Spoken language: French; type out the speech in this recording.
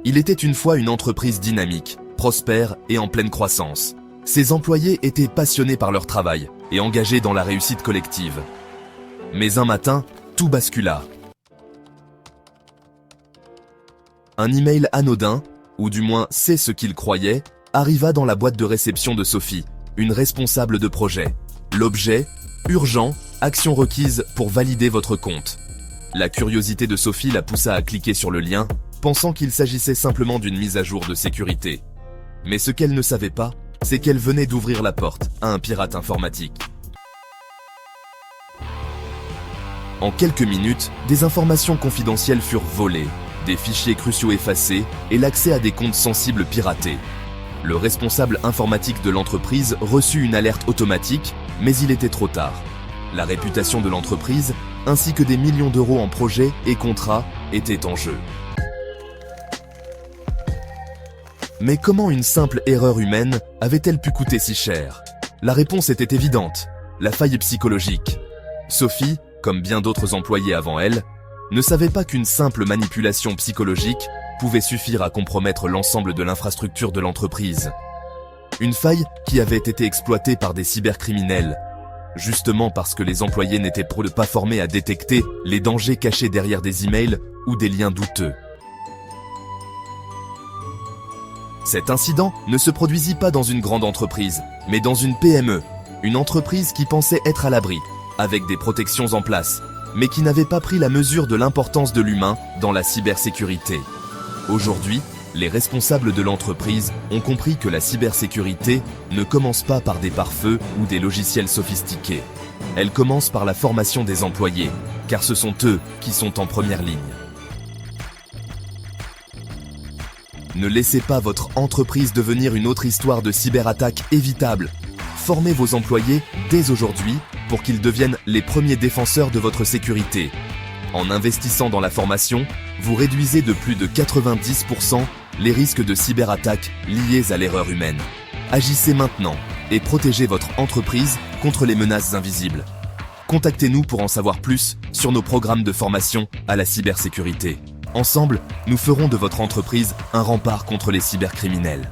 Il était une fois une entreprise dynamique, prospère et en pleine croissance. Ses employés étaient passionnés par leur travail et engagés dans la réussite collective. Mais un matin, tout bascula. Un email anodin, ou du moins c'est ce qu'il croyait, arriva dans la boîte de réception de Sophie, une responsable de projet. L'objet, urgent, action requise pour valider votre compte. La curiosité de Sophie la poussa à cliquer sur le lien, pensant qu'il s'agissait simplement d'une mise à jour de sécurité. Mais ce qu'elle ne savait pas, c'est qu'elle venait d'ouvrir la porte à un pirate informatique. En quelques minutes, des informations confidentielles furent volées, des fichiers cruciaux effacés et l'accès à des comptes sensibles piratés. Le responsable informatique de l'entreprise reçut une alerte automatique, mais il était trop tard. La réputation de l'entreprise, ainsi que des millions d'euros en projets et contrats, étaient en jeu. Mais comment une simple erreur humaine avait-elle pu coûter si cher? La réponse était évidente, la faille psychologique. Sophie, comme bien d'autres employés avant elle, ne savait pas qu'une simple manipulation psychologique pouvait suffire à compromettre l'ensemble de l'infrastructure de l'entreprise. Une faille qui avait été exploitée par des cybercriminels, justement parce que les employés n'étaient pas formés à détecter les dangers cachés derrière des emails ou des liens douteux. Cet incident ne se produisit pas dans une grande entreprise, mais dans une PME, une entreprise qui pensait être à l'abri, avec des protections en place, mais qui n'avait pas pris la mesure de l'importance de l'humain dans la cybersécurité. Aujourd'hui, les responsables de l'entreprise ont compris que la cybersécurité ne commence pas par des pare-feux ou des logiciels sophistiqués. Elle commence par la formation des employés, car ce sont eux qui sont en première ligne. Ne laissez pas votre entreprise devenir une autre histoire de cyberattaque évitable. Formez vos employés dès aujourd'hui pour qu'ils deviennent les premiers défenseurs de votre sécurité. En investissant dans la formation, vous réduisez de plus de 90% les risques de cyberattaque liés à l'erreur humaine. Agissez maintenant et protégez votre entreprise contre les menaces invisibles. Contactez-nous pour en savoir plus sur nos programmes de formation à la cybersécurité. Ensemble, nous ferons de votre entreprise un rempart contre les cybercriminels.